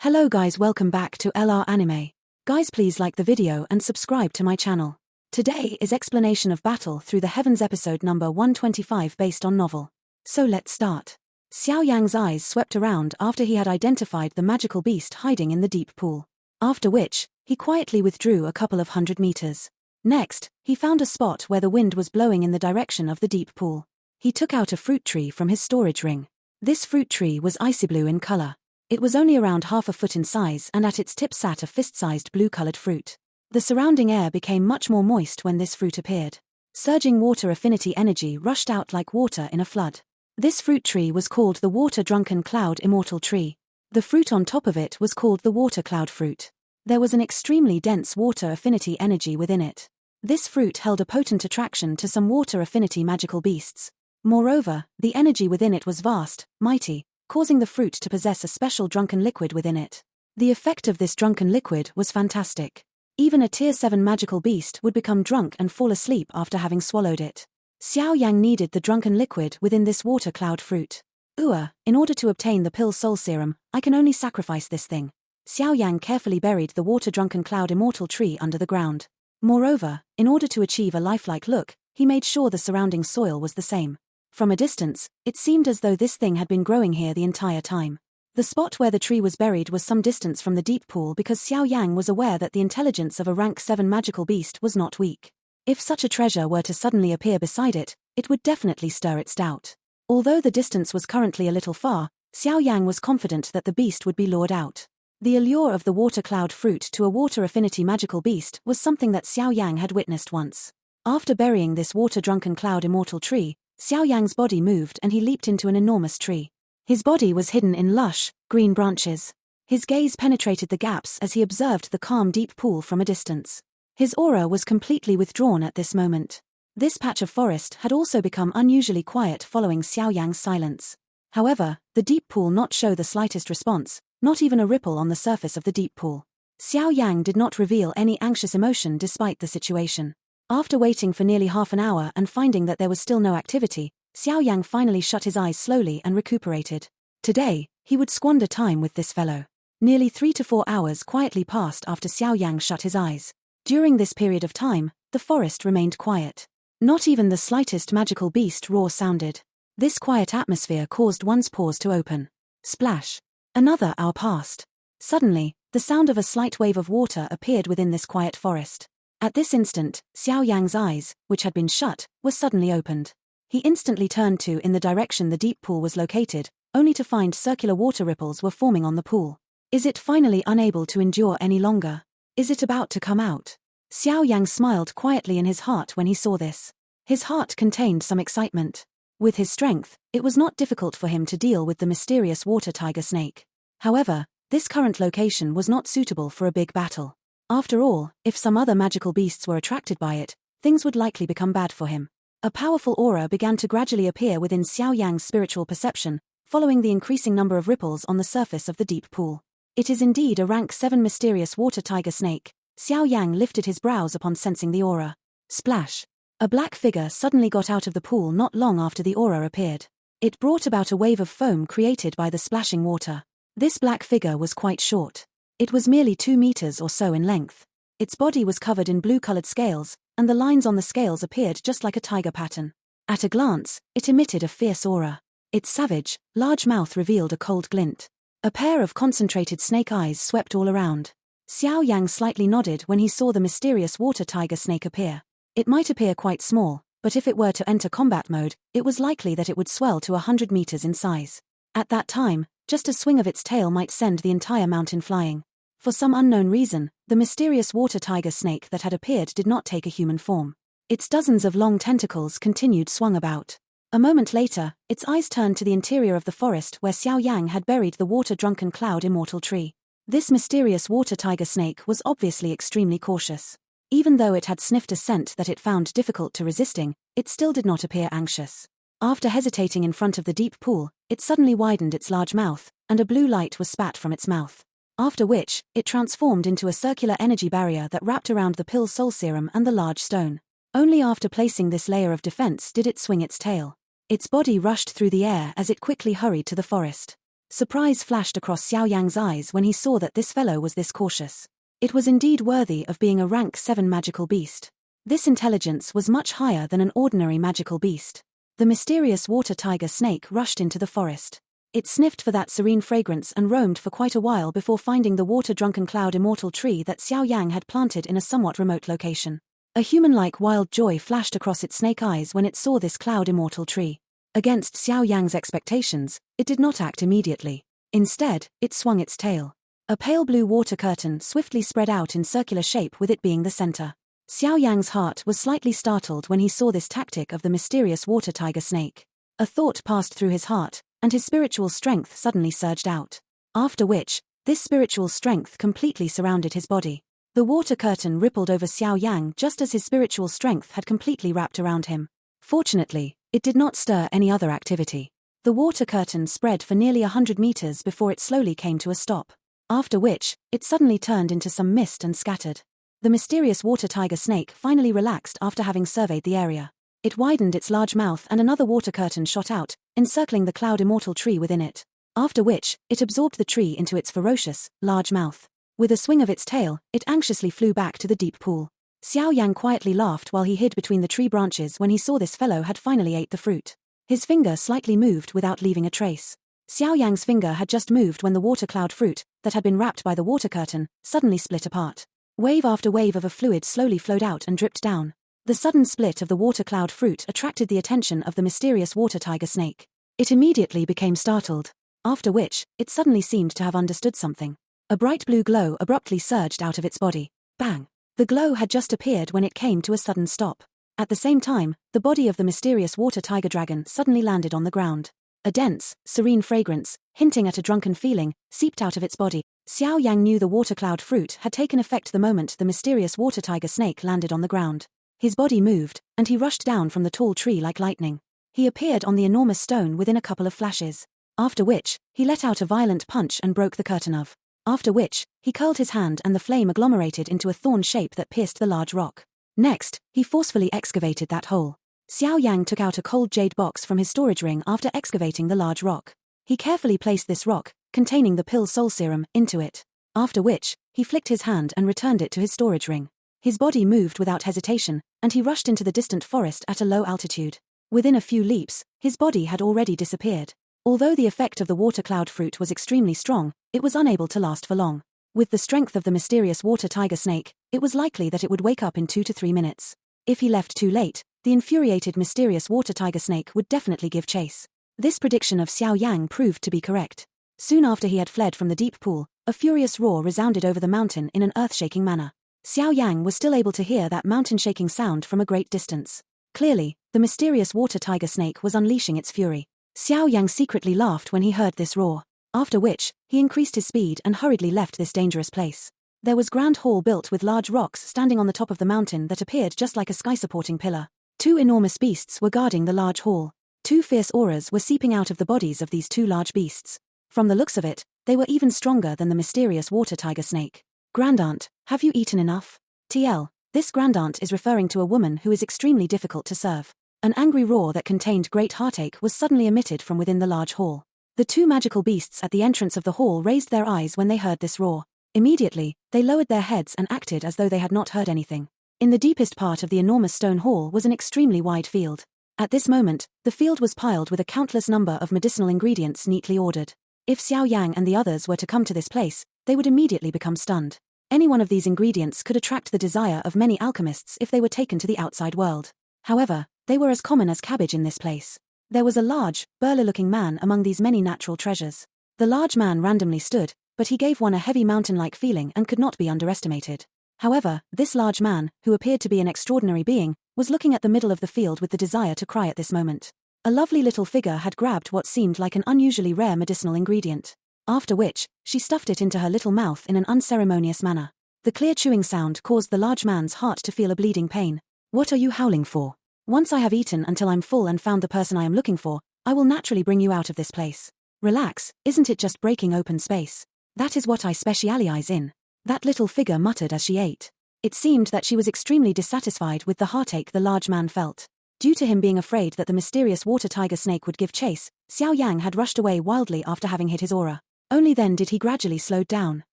Hello guys, welcome back to LR Anime. Guys, please like the video and subscribe to my channel. Today is Explanation of Battle Through the Heavens episode number 125 based on novel. So let's start. Xiao Yang's eyes swept around after he had identified the magical beast hiding in the deep pool. After which, he quietly withdrew a couple of 100 meters. Next, he found a spot where the wind was blowing in the direction of the deep pool. He took out a fruit tree from his storage ring. This fruit tree was icy blue in color. It was only around half a foot in size, and at its tip sat a fist-sized blue-colored fruit. The surrounding air became much more moist when this fruit appeared. Surging water affinity energy rushed out like water in a flood. This fruit tree was called the water-drunken cloud immortal tree. The fruit on top of it was called the water cloud fruit. There was an extremely dense water affinity energy within it. This fruit held a potent attraction to some water affinity magical beasts. Moreover, the energy within it was vast, mighty, causing the fruit to possess a special drunken liquid within it. The effect of this drunken liquid was fantastic. Even a tier 7 magical beast would become drunk and fall asleep after having swallowed it. Xiao Yang needed the drunken liquid within this water cloud fruit. In order to obtain the pill soul serum, I can only sacrifice this thing. Xiao Yang carefully buried the water drunken cloud immortal tree under the ground. Moreover, in order to achieve a lifelike look, he made sure the surrounding soil was the same. From a distance, it seemed as though this thing had been growing here the entire time. The spot where the tree was buried was some distance from the deep pool because Xiao Yang was aware that the intelligence of a rank 7 magical beast was not weak. If such a treasure were to suddenly appear beside it, it would definitely stir its doubt. Although the distance was currently a little far, Xiao Yang was confident that the beast would be lured out. The allure of the water cloud fruit to a water affinity magical beast was something that Xiao Yang had witnessed once. After burying this water-drunken cloud immortal tree, Xiao Yang's body moved and he leaped into an enormous tree. His body was hidden in lush, green branches. His gaze penetrated the gaps as he observed the calm deep pool from a distance. His aura was completely withdrawn at this moment. This patch of forest had also become unusually quiet following Xiao Yang's silence. However, the deep pool not show the slightest response, not even a ripple on the surface of the deep pool. Xiao Yang did not reveal any anxious emotion despite the situation. After waiting for nearly half an hour and finding that there was still no activity, Xiao Yang finally shut his eyes slowly and recuperated. Today, he would squander time with this fellow. Nearly 3 to 4 hours quietly passed after Xiao Yang shut his eyes. During this period of time, the forest remained quiet. Not even the slightest magical beast roar sounded. This quiet atmosphere caused one's pores to open. Splash. Another hour passed. Suddenly, the sound of a slight wave of water appeared within this quiet forest. At this instant, Xiao Yang's eyes, which had been shut, were suddenly opened. He instantly turned in the direction the deep pool was located, only to find circular water ripples were forming on the pool. Is it finally unable to endure any longer? Is it about to come out? Xiao Yang smiled quietly in his heart when he saw this. His heart contained some excitement. With his strength, it was not difficult for him to deal with the mysterious water tiger snake. However, this current location was not suitable for a big battle. After all, if some other magical beasts were attracted by it, things would likely become bad for him. A powerful aura began to gradually appear within Xiao Yang's spiritual perception, following the increasing number of ripples on the surface of the deep pool. It is indeed a rank 7 mysterious water tiger snake. Xiao Yang lifted his brows upon sensing the aura. Splash. A black figure suddenly got out of the pool not long after the aura appeared. It brought about a wave of foam created by the splashing water. This black figure was quite short. It was merely 2 meters or so in length. Its body was covered in blue-colored scales, and the lines on the scales appeared just like a tiger pattern. At a glance, it emitted a fierce aura. Its savage, large mouth revealed a cold glint. A pair of concentrated snake eyes swept all around. Xiao Yang slightly nodded when he saw the mysterious water tiger snake appear. It might appear quite small, but if it were to enter combat mode, it was likely that it would swell to 100 meters in size. At that time, just a swing of its tail might send the entire mountain flying. For some unknown reason, the mysterious water tiger snake that had appeared did not take a human form. Its dozens of long tentacles continued swung about. A moment later, its eyes turned to the interior of the forest where Xiao Yang had buried the water-drunken cloud immortal tree. This mysterious water tiger snake was obviously extremely cautious. Even though it had sniffed a scent that it found difficult to resisting, it still did not appear anxious. After hesitating in front of the deep pool, it suddenly widened its large mouth, and a blue light was spat from its mouth. After which, it transformed into a circular energy barrier that wrapped around the pill soul serum and the large stone. Only after placing this layer of defense did it swing its tail. Its body rushed through the air as it quickly hurried to the forest. Surprise flashed across Xiao Yang's eyes when he saw that this fellow was this cautious. It was indeed worthy of being a rank 7 magical beast. This intelligence was much higher than an ordinary magical beast. The mysterious water tiger snake rushed into the forest. It sniffed for that serene fragrance and roamed for quite a while before finding the water-drunken cloud immortal tree that Xiao Yang had planted in a somewhat remote location. A human-like wild joy flashed across its snake eyes when it saw this cloud immortal tree. Against Xiao Yang's expectations, it did not act immediately. Instead, it swung its tail. A pale blue water curtain swiftly spread out in circular shape with it being the center. Xiao Yang's heart was slightly startled when he saw this tactic of the mysterious water tiger snake. A thought passed through his heart, and his spiritual strength suddenly surged out. After which, this spiritual strength completely surrounded his body. The water curtain rippled over Xiao Yang just as his spiritual strength had completely wrapped around him. Fortunately, it did not stir any other activity. The water curtain spread for nearly 100 meters before it slowly came to a stop. After which, it suddenly turned into some mist and scattered. The mysterious water tiger snake finally relaxed after having surveyed the area. It widened its large mouth and another water curtain shot out, encircling the cloud immortal tree within it. After which, it absorbed the tree into its ferocious, large mouth. With a swing of its tail, it anxiously flew back to the deep pool. Xiao Yang quietly laughed while he hid between the tree branches when he saw this fellow had finally ate the fruit. His finger slightly moved without leaving a trace. Xiao Yang's finger had just moved when the water cloud fruit, that had been wrapped by the water curtain, suddenly split apart. Wave after wave of a fluid slowly flowed out and dripped down. The sudden split of the water cloud fruit attracted the attention of the mysterious water tiger snake. It immediately became startled. After which, it suddenly seemed to have understood something. A bright blue glow abruptly surged out of its body. Bang! The glow had just appeared when it came to a sudden stop. At the same time, the body of the mysterious water tiger dragon suddenly landed on the ground. A dense, serene fragrance, hinting at a drunken feeling, seeped out of its body. Xiao Yang knew the water cloud fruit had taken effect the moment the mysterious water tiger snake landed on the ground. His body moved, and he rushed down from the tall tree like lightning. He appeared on the enormous stone within a couple of flashes. After which, he let out a violent punch and broke the curtain of. After which, he curled his hand and the flame agglomerated into a thorn shape that pierced the large rock. Next, he forcefully excavated that hole. Xiao Yang took out a cold jade box from his storage ring after excavating the large rock. He carefully placed this rock, containing the pill soul serum, into it. After which, he flicked his hand and returned it to his storage ring. His body moved without hesitation, and he rushed into the distant forest at a low altitude. Within a few leaps, his body had already disappeared. Although the effect of the water cloud fruit was extremely strong, it was unable to last for long. With the strength of the mysterious water tiger snake, it was likely that it would wake up in 2 to 3 minutes. If he left too late, the infuriated mysterious water tiger snake would definitely give chase. This prediction of Xiao Yang proved to be correct. Soon after he had fled from the deep pool, a furious roar resounded over the mountain in an earth-shaking manner. Xiao Yang was still able to hear that mountain-shaking sound from a great distance. Clearly, the mysterious water tiger snake was unleashing its fury. Xiao Yang secretly laughed when he heard this roar. After which, he increased his speed and hurriedly left this dangerous place. There was grand hall built with large rocks standing on the top of the mountain that appeared just like a sky-supporting pillar. 2 enormous beasts were guarding the large hall. 2 fierce auras were seeping out of the bodies of these 2 large beasts. From the looks of it, they were even stronger than the mysterious water tiger snake. Grandaunt, have you eaten enough? TL, this grandaunt is referring to a woman who is extremely difficult to serve. An angry roar that contained great heartache was suddenly emitted from within the large hall. The 2 magical beasts at the entrance of the hall raised their eyes when they heard this roar. Immediately, they lowered their heads and acted as though they had not heard anything. In the deepest part of the enormous stone hall was an extremely wide field. At this moment, the field was piled with a countless number of medicinal ingredients neatly ordered. If Xiao Yang and the others were to come to this place, they would immediately become stunned. Any one of these ingredients could attract the desire of many alchemists if they were taken to the outside world. However, they were as common as cabbage in this place. There was a large, burly-looking man among these many natural treasures. The large man randomly stood, but he gave one a heavy mountain-like feeling and could not be underestimated. However, this large man, who appeared to be an extraordinary being, was looking at the middle of the field with the desire to cry at this moment. A lovely little figure had grabbed what seemed like an unusually rare medicinal ingredient. After which, she stuffed it into her little mouth in an unceremonious manner. The clear chewing sound caused the large man's heart to feel a bleeding pain. What are you howling for? Once I have eaten until I'm full and found the person I am looking for, I will naturally bring you out of this place. Relax, isn't it just breaking open space? That is what I specialize in. That little figure muttered as she ate. It seemed that she was extremely dissatisfied with the heartache the large man felt. Due to him being afraid that the mysterious water tiger snake would give chase, Xiao Yang had rushed away wildly after having hit his aura. Only then did he gradually slow down.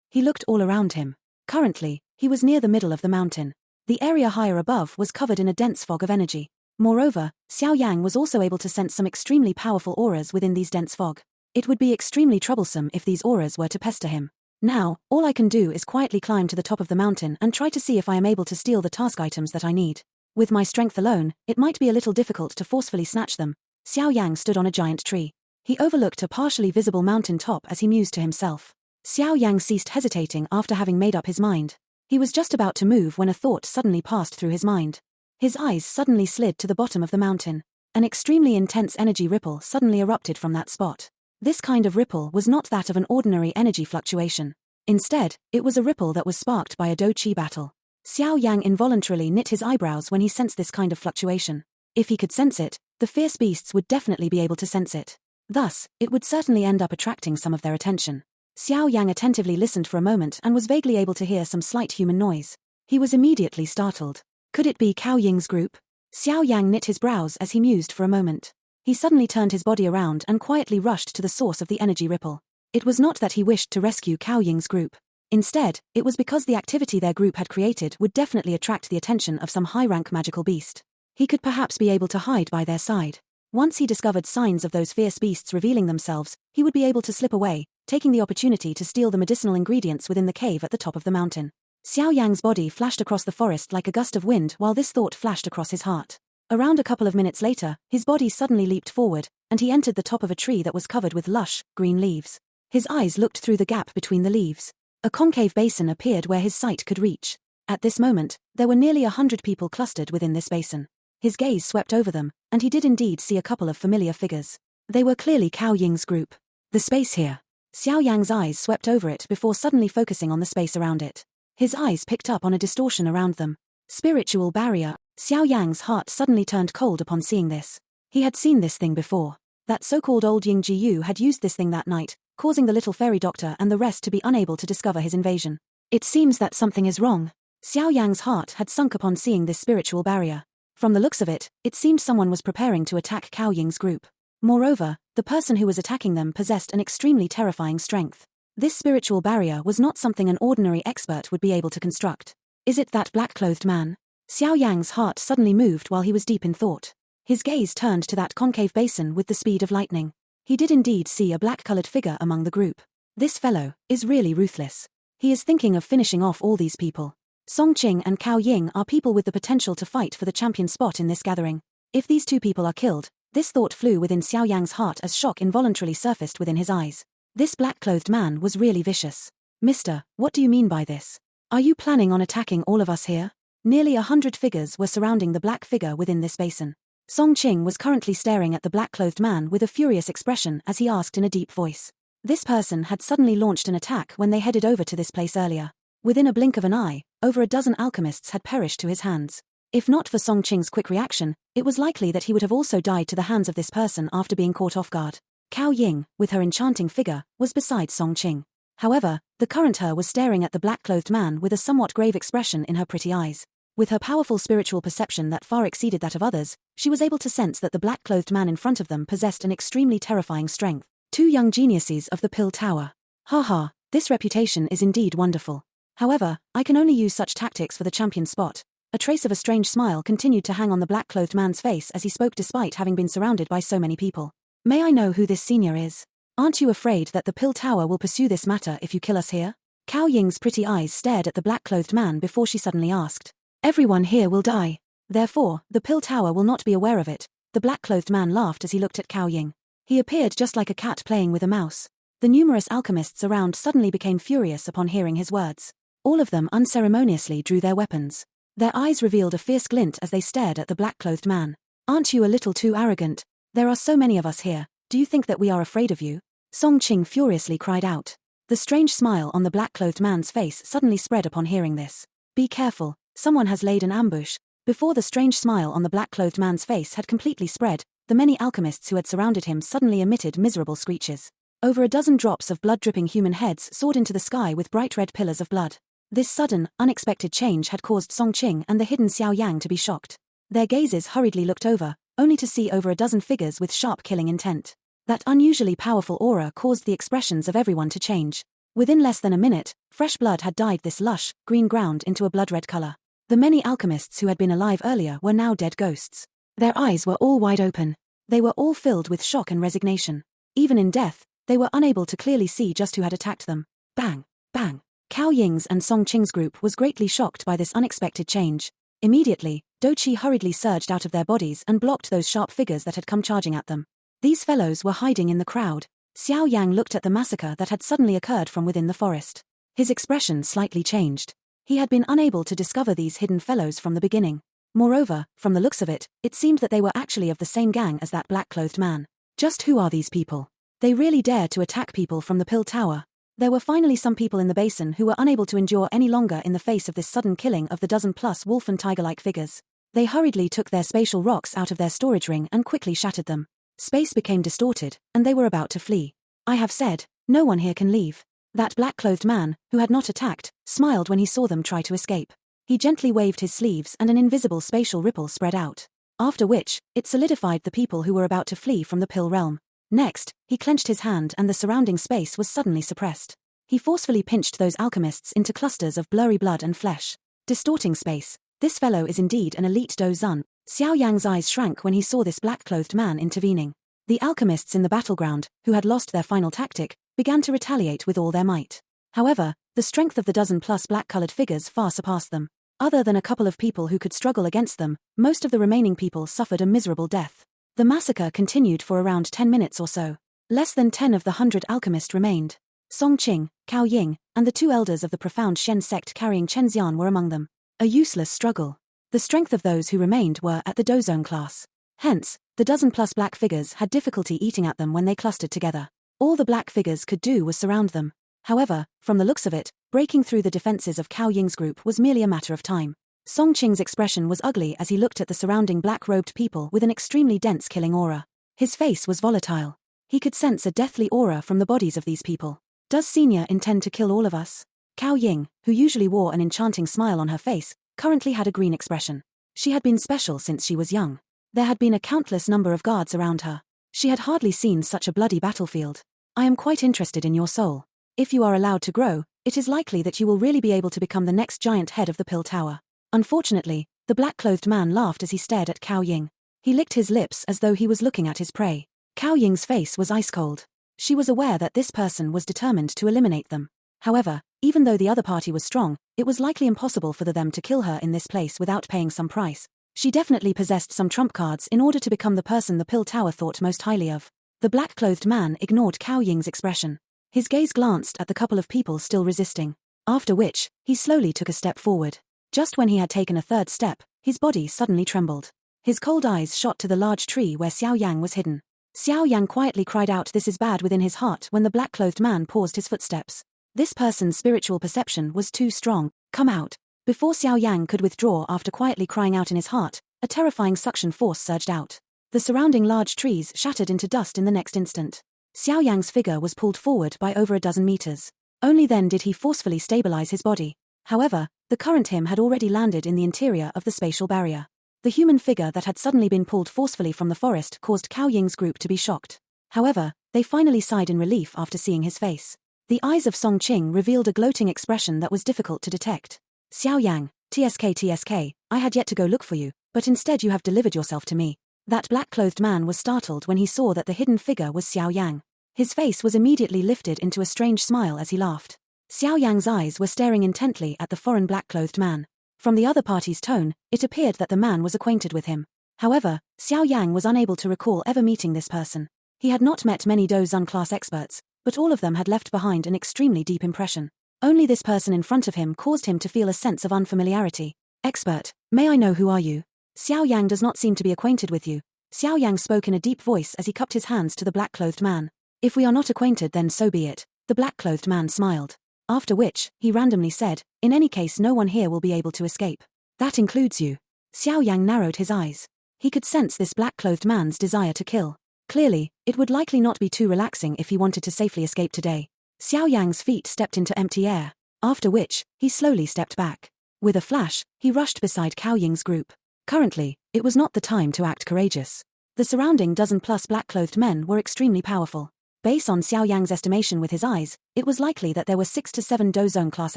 He looked all around him. Currently, he was near the middle of the mountain. The area higher above was covered in a dense fog of energy. Moreover, Xiao Yang was also able to sense some extremely powerful auras within these dense fog. It would be extremely troublesome if these auras were to pester him. Now, all I can do is quietly climb to the top of the mountain and try to see if I am able to steal the task items that I need. With my strength alone, it might be a little difficult to forcefully snatch them. Xiao Yang stood on a giant tree. He overlooked a partially visible mountain top as he mused to himself. Xiao Yang ceased hesitating after having made up his mind. He was just about to move when a thought suddenly passed through his mind. His eyes suddenly slid to the bottom of the mountain. An extremely intense energy ripple suddenly erupted from that spot. This kind of ripple was not that of an ordinary energy fluctuation. Instead, it was a ripple that was sparked by a Do-Chi battle. Xiao Yang involuntarily knit his eyebrows when he sensed this kind of fluctuation. If he could sense it, the fierce beasts would definitely be able to sense it. Thus, it would certainly end up attracting some of their attention. Xiao Yang attentively listened for a moment and was vaguely able to hear some slight human noise. He was immediately startled. Could it be Xiao Ying's group? Xiao Yang knit his brows as he mused for a moment. He suddenly turned his body around and quietly rushed to the source of the energy ripple. It was not that he wished to rescue Xiao Ying's group. Instead, it was because the activity their group had created would definitely attract the attention of some high-rank magical beast. He could perhaps be able to hide by their side. Once he discovered signs of those fierce beasts revealing themselves, he would be able to slip away, taking the opportunity to steal the medicinal ingredients within the cave at the top of the mountain. Xiao Yang's body flashed across the forest like a gust of wind while this thought flashed across his heart. Around a couple of minutes later, his body suddenly leaped forward, and he entered the top of a tree that was covered with lush, green leaves. His eyes looked through the gap between the leaves. A concave basin appeared where his sight could reach. At this moment, there were nearly 100 people clustered within this basin. His gaze swept over them, and he did indeed see a couple of familiar figures. They were clearly Xiao Ying's group. The space here. Xiao Yang's eyes swept over it before suddenly focusing on the space around it. His eyes picked up on a distortion around them. Spiritual barrier. Xiao Yang's heart suddenly turned cold upon seeing this. He had seen this thing before. That so-called old Ying Jiyu had used this thing that night, causing the little fairy doctor and the rest to be unable to discover his invasion. It seems that something is wrong. Xiao Yang's heart had sunk upon seeing this spiritual barrier. From the looks of it, it seemed someone was preparing to attack Xiao Ying's group. Moreover, the person who was attacking them possessed an extremely terrifying strength. This spiritual barrier was not something an ordinary expert would be able to construct. Is it that black-clothed man? Xiao Yang's heart suddenly moved while he was deep in thought. His gaze turned to that concave basin with the speed of lightning. He did indeed see a black-colored figure among the group. This fellow is really ruthless. He is thinking of finishing off all these people. Song Qing and Xiao Ying are people with the potential to fight for the champion spot in this gathering. If these two people are killed, this thought flew within Xiao Yang's heart as shock involuntarily surfaced within his eyes. This black-clothed man was really vicious. Mister, what do you mean by this? Are you planning on attacking all of us here? Nearly 100 figures were surrounding the black figure within this basin. Song Qing was currently staring at the black-clothed man with a furious expression as he asked in a deep voice. This person had suddenly launched an attack when they headed over to this place earlier. Within a blink of an eye, over a dozen alchemists had perished to his hands. If not for Song Qing's quick reaction, it was likely that he would have also died to the hands of this person after being caught off guard. Xiao Ying, with her enchanting figure, was beside Song Qing. However, the current her was staring at the black-clothed man with a somewhat grave expression in her pretty eyes. With her powerful spiritual perception that far exceeded that of others, she was able to sense that the black-clothed man in front of them possessed an extremely terrifying strength. Two young geniuses of the Pill Tower. Ha, this reputation is indeed wonderful. However, I can only use such tactics for the champion spot. A trace of a strange smile continued to hang on the black-clothed man's face as he spoke despite having been surrounded by so many people. May I know who this senior is? Aren't you afraid that the Pill Tower will pursue this matter if you kill us here? Xiao Ying's pretty eyes stared at the black-clothed man before she suddenly asked. Everyone here will die. Therefore, the Pill Tower will not be aware of it. The black-clothed man laughed as he looked at Xiao Ying. He appeared just like a cat playing with a mouse. The numerous alchemists around suddenly became furious upon hearing his words. All of them unceremoniously drew their weapons. Their eyes revealed a fierce glint as they stared at the black-clothed man. Aren't you a little too arrogant? There are so many of us here. Do you think that we are afraid of you? Song Qing furiously cried out. The strange smile on the black-clothed man's face suddenly spread upon hearing this. Be careful. Someone has laid an ambush. Before the strange smile on the black-clothed man's face had completely spread, the many alchemists who had surrounded him suddenly emitted miserable screeches. Over a dozen drops of blood-dripping human heads soared into the sky with bright red pillars of blood. This sudden, unexpected change had caused Song Qing and the hidden Xiao Yang to be shocked. Their gazes hurriedly looked over, only to see over a dozen figures with sharp killing intent. That unusually powerful aura caused the expressions of everyone to change. Within less than a minute, fresh blood had dyed this lush, green ground into a blood-red color. The many alchemists who had been alive earlier were now dead ghosts. Their eyes were all wide open. They were all filled with shock and resignation. Even in death, they were unable to clearly see just who had attacked them. Bang! Bang! Xiao Ying's and Song Qing's group was greatly shocked by this unexpected change. Immediately, Doqi hurriedly surged out of their bodies and blocked those sharp figures that had come charging at them. These fellows were hiding in the crowd. Xiao Yang looked at the massacre that had suddenly occurred from within the forest. His expression slightly changed. He had been unable to discover these hidden fellows from the beginning. Moreover, from the looks of it, it seemed that they were actually of the same gang as that black-clothed man. Just who are these people? They really dare to attack people from the Pill Tower. There were finally some people in the basin who were unable to endure any longer in the face of this sudden killing of the dozen-plus wolf and tiger-like figures. They hurriedly took their spatial rocks out of their storage ring and quickly shattered them. Space became distorted, and they were about to flee. I have said, no one here can leave. That black-clothed man, who had not attacked, smiled when he saw them try to escape. He gently waved his sleeves and an invisible spatial ripple spread out. After which, it solidified the people who were about to flee from the pill realm. Next, he clenched his hand and the surrounding space was suddenly suppressed. He forcefully pinched those alchemists into clusters of blurry blood and flesh. Distorting space. This fellow is indeed an elite Dozun. Xiao Yang's eyes shrank when he saw this black-clothed man intervening. The alchemists in the battleground, who had lost their final tactic, began to retaliate with all their might. However, the strength of the dozen-plus black-colored figures far surpassed them. Other than a couple of people who could struggle against them, most of the remaining people suffered a miserable death. The massacre continued for around 10 minutes or so. Less than 10 of the 100 alchemists remained. Song Qing, Xiao Yang, and the two elders of the profound Shen sect carrying Chen Xian were among them. A useless struggle. The strength of those who remained were at the Dozone class. Hence, the dozen-plus black figures had difficulty eating at them when they clustered together. All the black figures could do was surround them. However, from the looks of it, breaking through the defenses of Xiao Ying's group was merely a matter of time. Song Qing's expression was ugly as he looked at the surrounding black-robed people with an extremely dense killing aura. His face was volatile. He could sense a deathly aura from the bodies of these people. Does Senior intend to kill all of us? Xiao Ying, who usually wore an enchanting smile on her face, currently had a green expression. She had been special since she was young. There had been a countless number of guards around her. She had hardly seen such a bloody battlefield. I am quite interested in your soul. If you are allowed to grow, it is likely that you will really be able to become the next giant head of the Pill Tower. Unfortunately, the black-clothed man laughed as he stared at Xiao Ying. He licked his lips as though he was looking at his prey. Xiao Ying's face was ice-cold. She was aware that this person was determined to eliminate them. However, even though the other party was strong, it was likely impossible for them to kill her in this place without paying some price. She definitely possessed some trump cards in order to become the person the Pill Tower thought most highly of. The black-clothed man ignored Xiao Ying's expression. His gaze glanced at the couple of people still resisting. After which, he slowly took a step forward. Just when he had taken a third step, his body suddenly trembled. His cold eyes shot to the large tree where Xiao Yang was hidden. Xiao Yang quietly cried out "This is bad" within his heart when the black-clothed man paused his footsteps. This person's spiritual perception was too strong. Come out. Before Xiao Yang could withdraw after quietly crying out in his heart, a terrifying suction force surged out. The surrounding large trees shattered into dust in the next instant. Xiao Yang's figure was pulled forward by over a dozen meters. Only then did he forcefully stabilize his body. However, the current him had already landed in the interior of the spatial barrier. The human figure that had suddenly been pulled forcefully from the forest caused Xiao Ying's group to be shocked. However, they finally sighed in relief after seeing his face. The eyes of Song Qing revealed a gloating expression that was difficult to detect. Xiao Yang, TSK, I had yet to go look for you, but instead you have delivered yourself to me. That black-clothed man was startled when he saw that the hidden figure was Xiao Yang. His face was immediately lifted into a strange smile as he laughed. Xiao Yang's eyes were staring intently at the foreign black-clothed man. From the other party's tone, it appeared that the man was acquainted with him. However, Xiao Yang was unable to recall ever meeting this person. He had not met many Dozun class experts, but all of them had left behind an extremely deep impression. Only this person in front of him caused him to feel a sense of unfamiliarity. Expert, may I know who are you? Xiao Yang does not seem to be acquainted with you. Xiao Yang spoke in a deep voice as he cupped his hands to the black-clothed man. If we are not acquainted then so be it. The black-clothed man smiled. After which, he randomly said, in any case no one here will be able to escape. That includes you. Xiao Yang narrowed his eyes. He could sense this black-clothed man's desire to kill. Clearly, it would likely not be too relaxing if he wanted to safely escape today. Xiao Yang's feet stepped into empty air. After which, he slowly stepped back. With a flash, he rushed beside Xiao Ying's group. Currently, It was not the time to act courageous. The surrounding dozen-plus black-clothed men were extremely powerful. Based on Xiao Yang's estimation with his eyes, it was likely that there were 6 to 7 Dozone class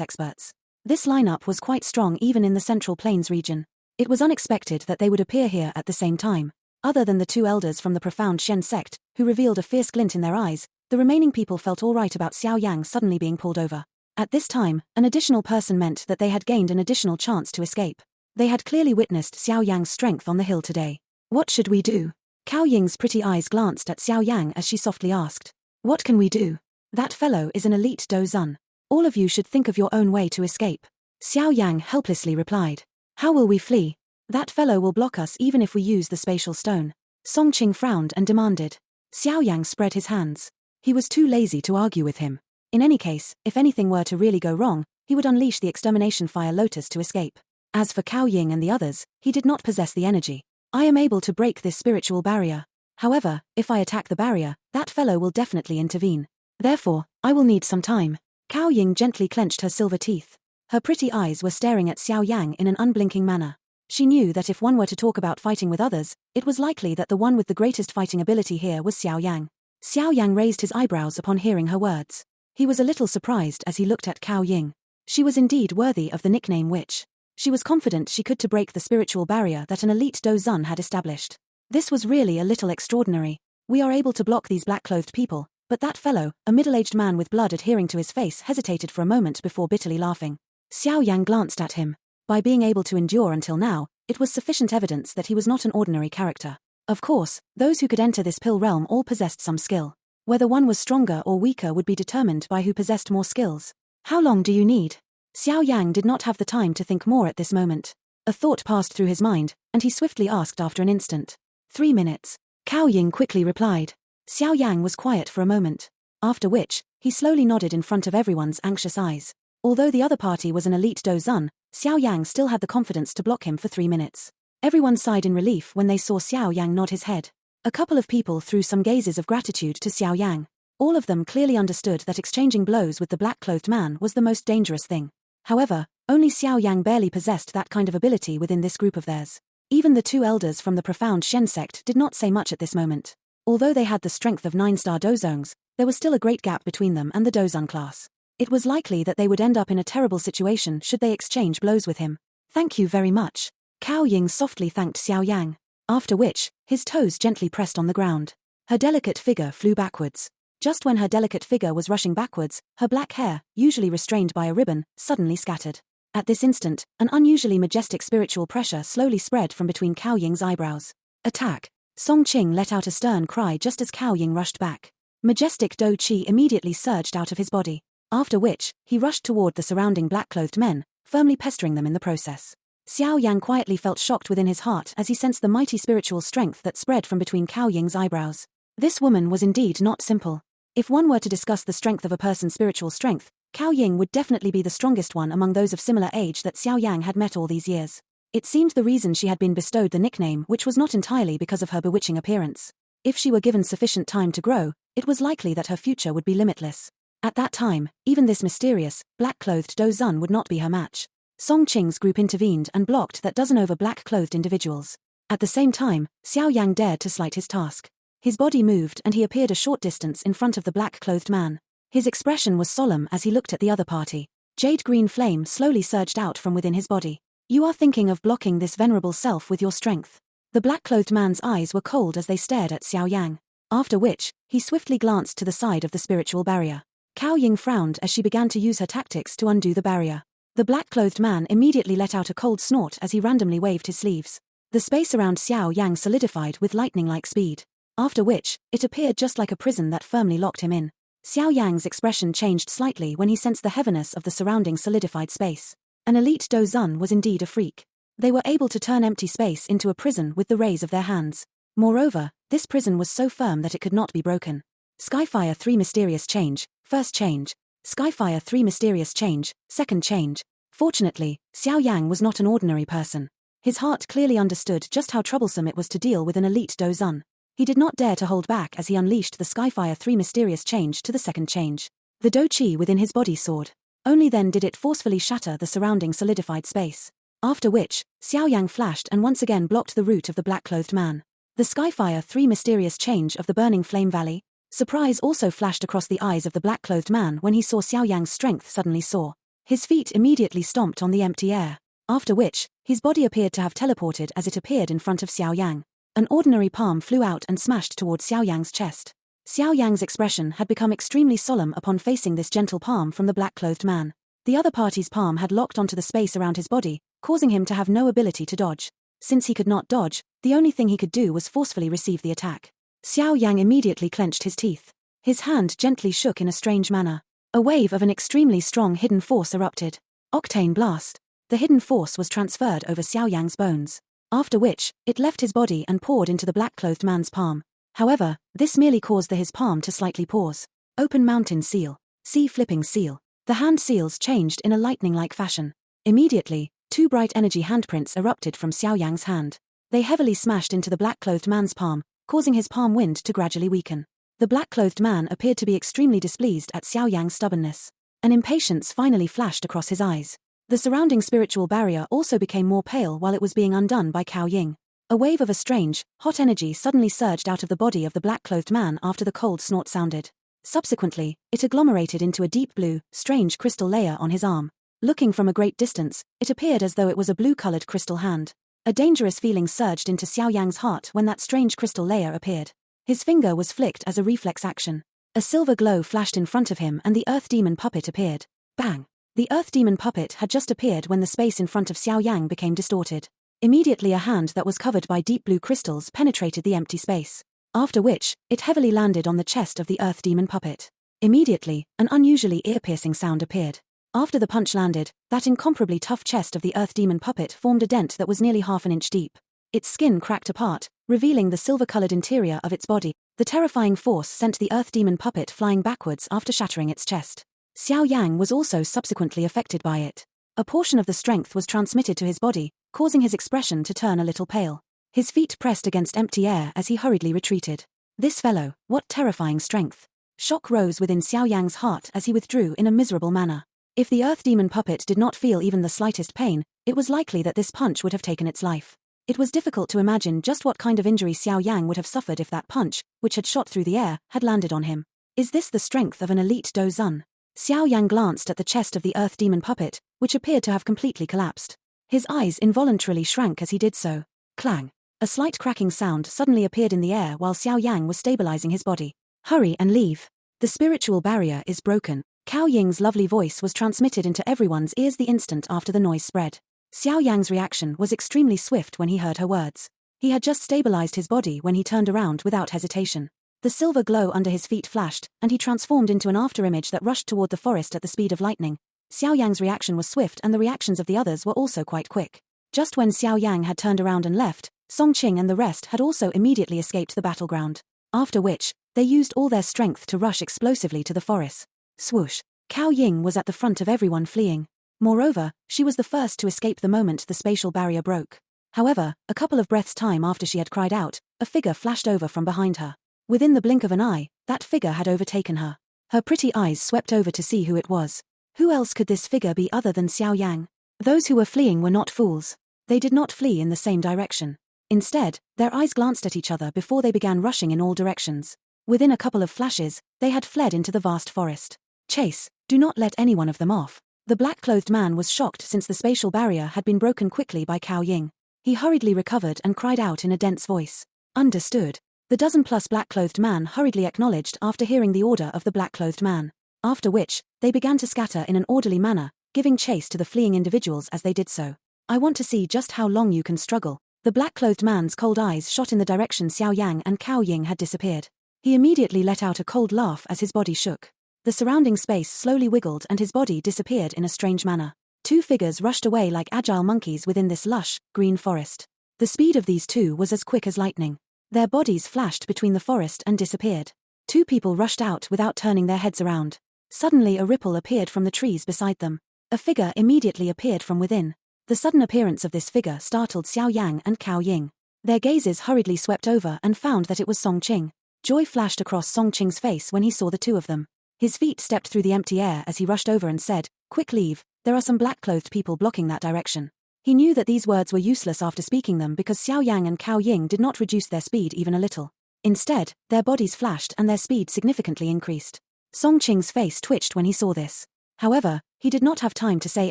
experts. This lineup was quite strong even in the Central Plains region. It was unexpected that they would appear here at the same time. Other than the 2 elders from the profound Shen sect, who revealed a fierce glint in their eyes, the remaining people felt all right about Xiao Yang suddenly being pulled over. At this time, an additional person meant that they had gained an additional chance to escape. They had clearly witnessed Xiao Yang's strength on the hill today. What should we do? Xiao Ying's pretty eyes glanced at Xiao Yang as she softly asked. What can we do? That fellow is an elite Dozun. All of you should think of your own way to escape. Xiao Yang helplessly replied. How will we flee? That fellow will block us even if we use the spatial stone. Song Qing frowned and demanded. Xiao Yang spread his hands. He was too lazy to argue with him. In any case, if anything were to really go wrong, he would unleash the extermination fire lotus to escape. As for Xiao Ying and the others, he did not possess the energy. I am able to break this spiritual barrier. However, if I attack the barrier, that fellow will definitely intervene. Therefore, I will need some time. Xiao Ying gently clenched her silver teeth. Her pretty eyes were staring at Xiao Yang in an unblinking manner. She knew that if one were to talk about fighting with others, it was likely that the one with the greatest fighting ability here was Xiao Yang. Xiao Yang raised his eyebrows upon hearing her words. He was a little surprised as he looked at Xiao Ying. She was indeed worthy of the nickname witch. She was confident she could to break the spiritual barrier that an elite Dozun had established. This was really a little extraordinary. We are able to block these black-clothed people, but that fellow, a middle-aged man with blood adhering to his face, hesitated for a moment before bitterly laughing. Xiao Yang glanced at him. By being able to endure until now, it was sufficient evidence that he was not an ordinary character. Of course, those who could enter this pill realm all possessed some skill. Whether one was stronger or weaker would be determined by who possessed more skills. How long do you need? Xiao Yang did not have the time to think more at this moment. A thought passed through his mind, and he swiftly asked after an instant. 3 minutes. Xiao Ying quickly replied. Xiao Yang was quiet for a moment. After which, he slowly nodded in front of everyone's anxious eyes. Although the other party was an elite Dozun, Xiao Yang still had the confidence to block him for 3 minutes. Everyone sighed in relief when they saw Xiao Yang nod his head. A couple of people threw some gazes of gratitude to Xiao Yang. All of them clearly understood that exchanging blows with the black-clothed man was the most dangerous thing. However, only Xiao Yang barely possessed that kind of ability within this group of theirs. Even the 2 elders from the profound Shen sect did not say much at this moment. Although they had the strength of 9-star Dozones, there was still a great gap between them and the Dozun class. It was likely that they would end up in a terrible situation should they exchange blows with him. Thank you very much. Xiao Ying softly thanked Xiao Yang. After which, his toes gently pressed on the ground. Her delicate figure flew backwards. Just when her delicate figure was rushing backwards, her black hair, usually restrained by a ribbon, suddenly scattered. At this instant, an unusually majestic spiritual pressure slowly spread from between Xiao Ying's eyebrows. Attack! Song Qing let out a stern cry just as Xiao Ying rushed back. Majestic Do Qi immediately surged out of his body. After which, he rushed toward the surrounding black-clothed men, firmly pestering them in the process. Xiao Yang quietly felt shocked within his heart as he sensed the mighty spiritual strength that spread from between Xiao Ying's eyebrows. This woman was indeed not simple. If one were to discuss the strength of a person's spiritual strength, Xiao Ying would definitely be the strongest one among those of similar age that Xiao Yang had met all these years. It seemed the reason she had been bestowed the nickname which was not entirely because of her bewitching appearance. If she were given sufficient time to grow, it was likely that her future would be limitless. At that time, even this mysterious, black-clothed Dozun would not be her match. Song Qing's group intervened and blocked that dozen over black-clothed individuals. At the same time, Xiao Yang dared to slight his task. His body moved and he appeared a short distance in front of the black-clothed man. His expression was solemn as he looked at the other party. Jade-green flame slowly surged out from within his body. You are thinking of blocking this venerable self with your strength. The black-clothed man's eyes were cold as they stared at Xiao Yang. After which, he swiftly glanced to the side of the spiritual barrier. Xiao Ying frowned as she began to use her tactics to undo the barrier. The black-clothed man immediately let out a cold snort as he randomly waved his sleeves. The space around Xiao Yang solidified with lightning-like speed. After which, it appeared just like a prison that firmly locked him in. Xiao Yang's expression changed slightly when he sensed the heaviness of the surrounding solidified space. An elite Dozun was indeed a freak. They were able to turn empty space into a prison with the rays of their hands. Moreover, this prison was so firm that it could not be broken. Skyfire 3 mysterious change, first change. Skyfire 3 mysterious change, second change. Fortunately, Xiao Yang was not an ordinary person. His heart clearly understood just how troublesome it was to deal with an elite Dozun. He did not dare to hold back as he unleashed the Skyfire 3 mysterious change to the second change. The Do Qi within his body soared. Only then did it forcefully shatter the surrounding solidified space. After which, Xiao Yang flashed and once again blocked the route of the black-clothed man. The Skyfire 3 mysterious change of the burning flame valley. Surprise also flashed across the eyes of the black-clothed man when he saw Xiao Yang's strength suddenly soar. His feet immediately stomped on the empty air. After which, his body appeared to have teleported as it appeared in front of Xiao Yang. An ordinary palm flew out and smashed towards Xiao Yang's chest. Xiao Yang's expression had become extremely solemn upon facing this gentle palm from the black-clothed man. The other party's palm had locked onto the space around his body, causing him to have no ability to dodge. Since he could not dodge, the only thing he could do was forcefully receive the attack. Xiao Yang immediately clenched his teeth. His hand gently shook in a strange manner. A wave of an extremely strong hidden force erupted. Octane blast. The hidden force was transferred over Xiao Yang's bones. After which, it left his body and poured into the black-clothed man's palm. However, this merely caused his palm to slightly pause. Open mountain seal. Sea flipping seal. The hand seals changed in a lightning-like fashion. Immediately, 2 bright energy handprints erupted from Xiao Yang's hand. They heavily smashed into the black-clothed man's palm, causing his palm wind to gradually weaken. The black-clothed man appeared to be extremely displeased at Xiao Yang's stubbornness. An impatience finally flashed across his eyes. The surrounding spiritual barrier also became more pale while it was being undone by Xiao Yang. A wave of a strange, hot energy suddenly surged out of the body of the black-clothed man after the cold snort sounded. Subsequently, it agglomerated into a deep blue, strange crystal layer on his arm. Looking from a great distance, it appeared as though it was a blue-colored crystal hand. A dangerous feeling surged into Xiao Yang's heart when that strange crystal layer appeared. His finger was flicked as a reflex action. A silver glow flashed in front of him and the Earth Demon puppet appeared. Bang! The Earth Demon puppet had just appeared when the space in front of Xiao Yang became distorted. Immediately a hand that was covered by deep blue crystals penetrated the empty space. After which, it heavily landed on the chest of the Earth Demon puppet. Immediately, an unusually ear-piercing sound appeared. After the punch landed, that incomparably tough chest of the Earth Demon puppet formed a dent that was nearly half an inch deep. Its skin cracked apart, revealing the silver-colored interior of its body. The terrifying force sent the Earth Demon puppet flying backwards after shattering its chest. Xiao Yang was also subsequently affected by it. A portion of the strength was transmitted to his body, causing his expression to turn a little pale. His feet pressed against empty air as he hurriedly retreated. This fellow, what terrifying strength! Shock rose within Xiao Yang's heart as he withdrew in a miserable manner. If the Earth Demon puppet did not feel even the slightest pain, it was likely that this punch would have taken its life. It was difficult to imagine just what kind of injury Xiao Yang would have suffered if that punch, which had shot through the air, had landed on him. Is this the strength of an elite Dozun? Xiao Yang glanced at the chest of the Earth Demon puppet, which appeared to have completely collapsed. His eyes involuntarily shrank as he did so. Clang! A slight cracking sound suddenly appeared in the air while Xiao Yang was stabilizing his body. Hurry and leave. The spiritual barrier is broken. Xiao Ying's lovely voice was transmitted into everyone's ears the instant after the noise spread. Xiao Yang's reaction was extremely swift when he heard her words. He had just stabilized his body when he turned around without hesitation. The silver glow under his feet flashed, and he transformed into an afterimage that rushed toward the forest at the speed of lightning. Xiao Yang's reaction was swift and the reactions of the others were also quite quick. Just when Xiao Yang had turned around and left, Song Qing and the rest had also immediately escaped the battleground. After which, they used all their strength to rush explosively to the forest. Swoosh! Xiao Ying was at the front of everyone fleeing. Moreover, she was the first to escape the moment the spatial barrier broke. However, a couple of breaths' time after she had cried out, a figure flashed over from behind her. Within the blink of an eye, that figure had overtaken her. Her pretty eyes swept over to see who it was. Who else could this figure be other than Xiao Yang? Those who were fleeing were not fools. They did not flee in the same direction. Instead, their eyes glanced at each other before they began rushing in all directions. Within a couple of flashes, they had fled into the vast forest. Chase, do not let any one of them off. The black-clothed man was shocked since the spatial barrier had been broken quickly by Xiao Ying. He hurriedly recovered and cried out in a dense voice. Understood. The dozen-plus black-clothed man hurriedly acknowledged after hearing the order of the black-clothed man. After which, they began to scatter in an orderly manner, giving chase to the fleeing individuals as they did so. I want to see just how long you can struggle. The black-clothed man's cold eyes shot in the direction Xiao Yang and Xiao Ying had disappeared. He immediately let out a cold laugh as his body shook. The surrounding space slowly wiggled and his body disappeared in a strange manner. Two figures rushed away like agile monkeys within this lush, green forest. The speed of these two was as quick as lightning. Their bodies flashed between the forest and disappeared. Two people rushed out without turning their heads around. Suddenly a ripple appeared from the trees beside them. A figure immediately appeared from within. The sudden appearance of this figure startled Xiao Yang and Xiao Ying. Their gazes hurriedly swept over and found that it was Song Qing. Joy flashed across Song Qing's face when he saw the two of them. His feet stepped through the empty air as he rushed over and said, "Quick leave, there are some black-clothed people blocking that direction." He knew that these words were useless after speaking them because Xiao Yang and Xiao Ying did not reduce their speed even a little. Instead, their bodies flashed and their speed significantly increased. Song Qing's face twitched when he saw this. However, he did not have time to say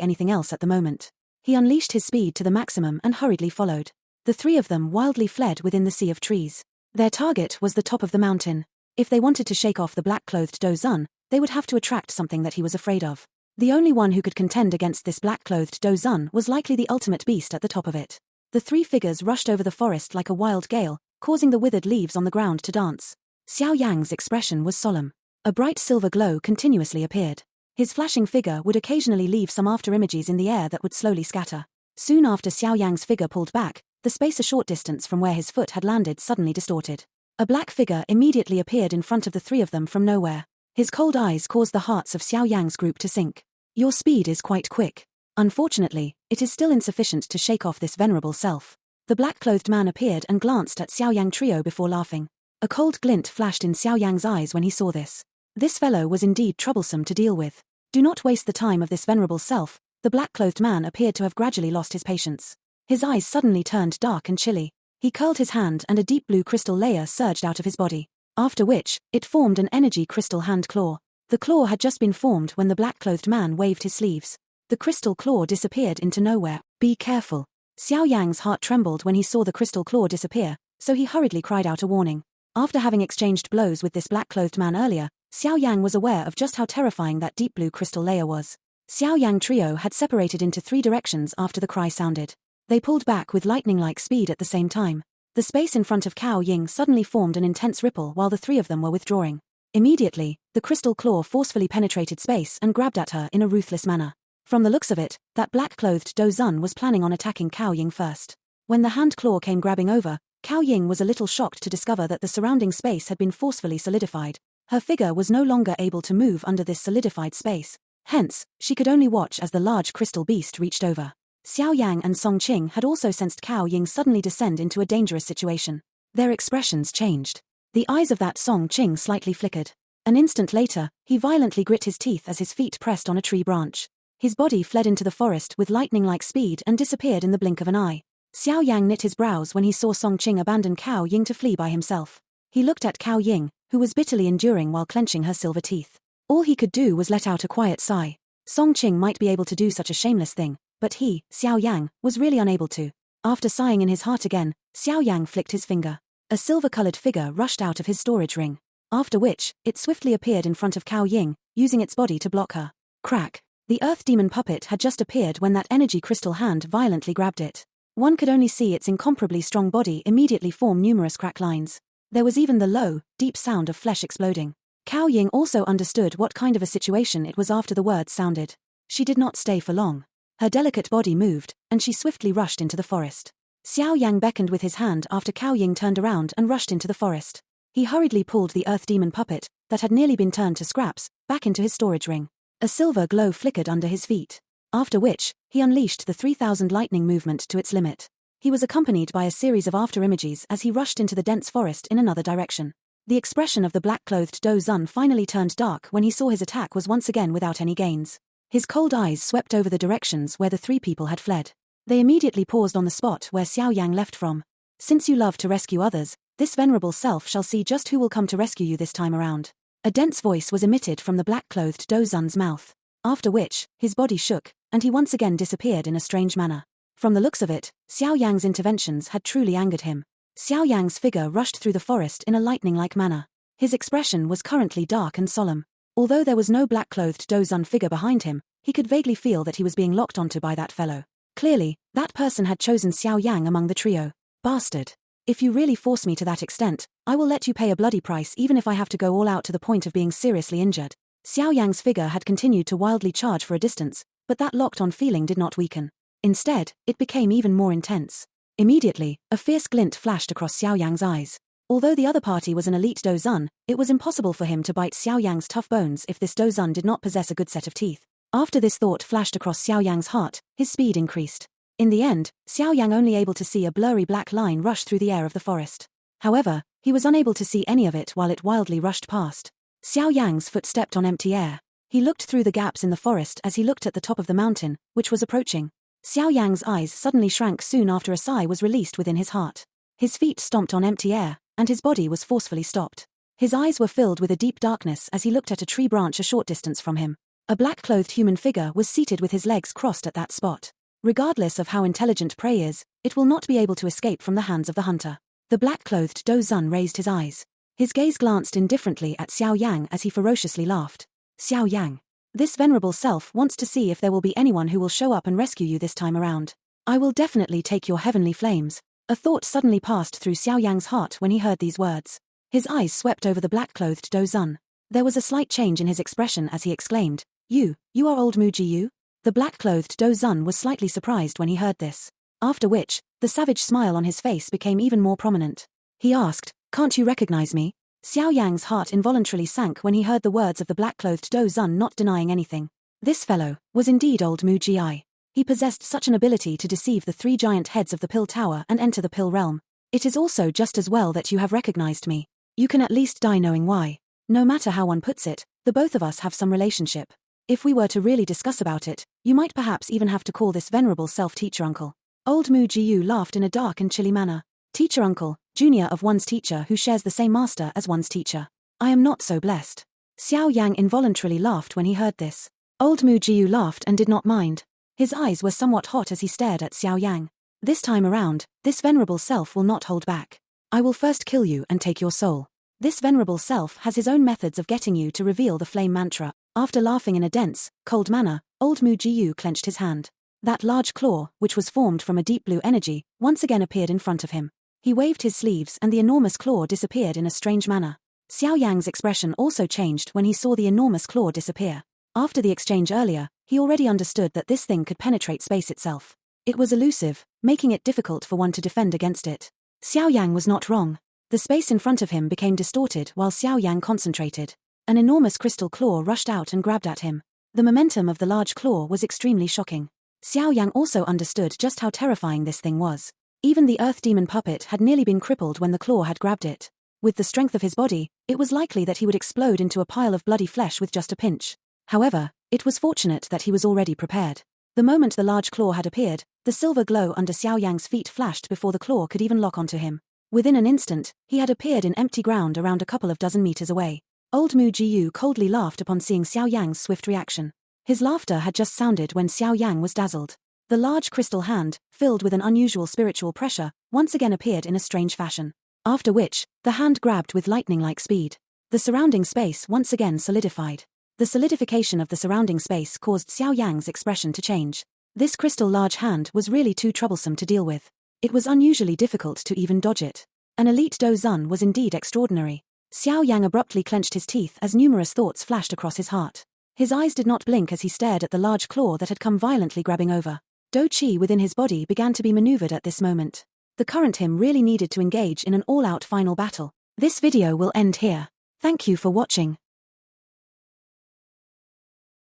anything else at the moment. He unleashed his speed to the maximum and hurriedly followed. The three of them wildly fled within the sea of trees. Their target was the top of the mountain. If they wanted to shake off the black-clothed Dozun, they would have to attract something that he was afraid of. The only one who could contend against this black-clothed Dozun was likely the ultimate beast at the top of it. The three figures rushed over the forest like a wild gale, causing the withered leaves on the ground to dance. Xiao Yang's expression was solemn. A bright silver glow continuously appeared. His flashing figure would occasionally leave some afterimages in the air that would slowly scatter. Soon after Xiao Yang's figure pulled back, the space a short distance from where his foot had landed suddenly distorted. A black figure immediately appeared in front of the three of them from nowhere. His cold eyes caused the hearts of Xiao Yang's group to sink. Your speed is quite quick. Unfortunately, it is still insufficient to shake off this venerable self. The black-clothed man appeared and glanced at Xiao Yang trio before laughing. A cold glint flashed in Xiao Yang's eyes when he saw this. This fellow was indeed troublesome to deal with. Do not waste the time of this venerable self. The black-clothed man appeared to have gradually lost his patience. His eyes suddenly turned dark and chilly. He curled his hand and a deep blue crystal layer surged out of his body. After which, it formed an energy crystal hand claw. The claw had just been formed when the black-clothed man waved his sleeves. The crystal claw disappeared into nowhere. Be careful. Xiao Yang's heart trembled when he saw the crystal claw disappear, so he hurriedly cried out a warning. After having exchanged blows with this black-clothed man earlier, Xiao Yang was aware of just how terrifying that deep blue crystal layer was. Xiao Yang trio had separated into three directions after the cry sounded. They pulled back with lightning-like speed at the same time. The space in front of Xiao Ying suddenly formed an intense ripple while the three of them were withdrawing. Immediately, the crystal claw forcefully penetrated space and grabbed at her in a ruthless manner. From the looks of it, that black-clothed Dozun was planning on attacking Xiao Ying first. When the hand claw came grabbing over, Xiao Ying was a little shocked to discover that the surrounding space had been forcefully solidified. Her figure was no longer able to move under this solidified space. Hence, she could only watch as the large crystal beast reached over. Xiao Yang and Song Qing had also sensed Xiao Ying suddenly descend into a dangerous situation. Their expressions changed. The eyes of that Song Qing slightly flickered. An instant later, he violently grit his teeth as his feet pressed on a tree branch. His body fled into the forest with lightning-like speed and disappeared in the blink of an eye. Xiao Yang knit his brows when he saw Song Qing abandon Xiao Ying to flee by himself. He looked at Xiao Ying, who was bitterly enduring while clenching her silver teeth. All he could do was let out a quiet sigh. Song Qing might be able to do such a shameless thing, but he, Xiao Yang, was really unable to. After sighing in his heart again, Xiao Yang flicked his finger. A silver-colored figure rushed out of his storage ring. After which, it swiftly appeared in front of Xiao Ying, using its body to block her. Crack. The earth demon puppet had just appeared when that energy crystal hand violently grabbed it. One could only see its incomparably strong body immediately form numerous crack lines. There was even the low, deep sound of flesh exploding. Xiao Ying also understood what kind of a situation it was after the words sounded. She did not stay for long. Her delicate body moved, and she swiftly rushed into the forest. Xiao Yang beckoned with his hand after Xiao Ying turned around and rushed into the forest. He hurriedly pulled the earth demon puppet, that had nearly been turned to scraps, back into his storage ring. A silver glow flickered under his feet. After which, he unleashed the 3000 lightning movement to its limit. He was accompanied by a series of afterimages as he rushed into the dense forest in another direction. The expression of the black-clothed Dozun finally turned dark when he saw his attack was once again without any gains. His cold eyes swept over the directions where the three people had fled. They immediately paused on the spot where Xiao Yang left from. Since you love to rescue others, this venerable self shall see just who will come to rescue you this time around. A dense voice was emitted from the black-clothed Dozun's mouth. After which, his body shook, and he once again disappeared in a strange manner. From the looks of it, Xiao Yang's interventions had truly angered him. Xiao Yang's figure rushed through the forest in a lightning-like manner. His expression was currently dark and solemn. Although there was no black-clothed Dozun figure behind him, he could vaguely feel that he was being locked onto by that fellow. Clearly, that person had chosen Xiao Yang among the trio. Bastard. If you really force me to that extent, I will let you pay a bloody price even if I have to go all out to the point of being seriously injured. Xiao Yang's figure had continued to wildly charge for a distance, but that locked-on feeling did not weaken. Instead, it became even more intense. Immediately, a fierce glint flashed across Xiao Yang's eyes. Although the other party was an elite Dozun, it was impossible for him to bite Xiao Yang's tough bones if this Dozun did not possess a good set of teeth. After this thought flashed across Xiao Yang's heart, his speed increased. In the end, Xiao Yang only able to see a blurry black line rush through the air of the forest. However, he was unable to see any of it while it wildly rushed past. Xiao Yang's foot stepped on empty air. He looked through the gaps in the forest as he looked at the top of the mountain, which was approaching. Xiao Yang's eyes suddenly shrank soon after a sigh was released within his heart. His feet stomped on empty air, and his body was forcefully stopped. His eyes were filled with a deep darkness as he looked at a tree branch a short distance from him. A black-clothed human figure was seated with his legs crossed at that spot. Regardless of how intelligent prey is, it will not be able to escape from the hands of the hunter. The black-clothed Dozun raised his eyes. His gaze glanced indifferently at Xiao Yang as he ferociously laughed. Xiao Yang. This venerable self wants to see if there will be anyone who will show up and rescue you this time around. I will definitely take your heavenly flames. A thought suddenly passed through Xiao Yang's heart when he heard these words. His eyes swept over the black-clothed Dozun. There was a slight change in his expression as he exclaimed, You are old Mujiyu? The black-clothed Dozun was slightly surprised when he heard this. After which, the savage smile on his face became even more prominent. He asked, Can't you recognize me? Xiao Yang's heart involuntarily sank when he heard the words of the black-clothed Dozun, not denying anything. This fellow was indeed old Mujiyu. He possessed such an ability to deceive the three giant heads of the Pill Tower and enter the Pill Realm. It is also just as well that you have recognized me. You can at least die knowing why. No matter how one puts it, the both of us have some relationship. If we were to really discuss about it, you might perhaps even have to call this venerable self-teacher uncle. Old Mujiyu laughed in a dark and chilly manner. Teacher uncle, junior of one's teacher who shares the same master as one's teacher. I am not so blessed. Xiao Yang involuntarily laughed when he heard this. Old Mujiyu laughed and did not mind. His eyes were somewhat hot as he stared at Xiao Yang. This time around, this venerable self will not hold back. I will first kill you and take your soul. This venerable self has his own methods of getting you to reveal the flame mantra. After laughing in a dense, cold manner, old Mujiyu clenched his hand. That large claw, which was formed from a deep blue energy, once again appeared in front of him. He waved his sleeves and the enormous claw disappeared in a strange manner. Xiao Yang's expression also changed when he saw the enormous claw disappear. After the exchange earlier, he already understood that this thing could penetrate space itself. It was elusive, making it difficult for one to defend against it. Xiao Yang was not wrong. The space in front of him became distorted while Xiao Yang concentrated. An enormous crystal claw rushed out and grabbed at him. The momentum of the large claw was extremely shocking. Xiao Yang also understood just how terrifying this thing was. Even the earth demon puppet had nearly been crippled when the claw had grabbed it. With the strength of his body, it was likely that he would explode into a pile of bloody flesh with just a pinch. However, it was fortunate that he was already prepared. The moment the large claw had appeared, the silver glow under Xiao Yang's feet flashed before the claw could even lock onto him. Within an instant, he had appeared in empty ground around a couple of dozen meters away. Old Mujiyu coldly laughed upon seeing Xiao Yang's swift reaction. His laughter had just sounded when Xiao Yang was dazzled. The large crystal hand, filled with an unusual spiritual pressure, once again appeared in a strange fashion. After which, the hand grabbed with lightning-like speed. The surrounding space once again solidified. The solidification of the surrounding space caused Xiao Yang's expression to change. This crystal large hand was really too troublesome to deal with. It was unusually difficult to even dodge it. An elite Dozun was indeed extraordinary. Xiao Yang abruptly clenched his teeth as numerous thoughts flashed across his heart. His eyes did not blink as he stared at the large claw that had come violently grabbing over. Do Qi within his body began to be maneuvered at this moment. The current him really needed to engage in an all-out final battle. This video will end here. Thank you for watching.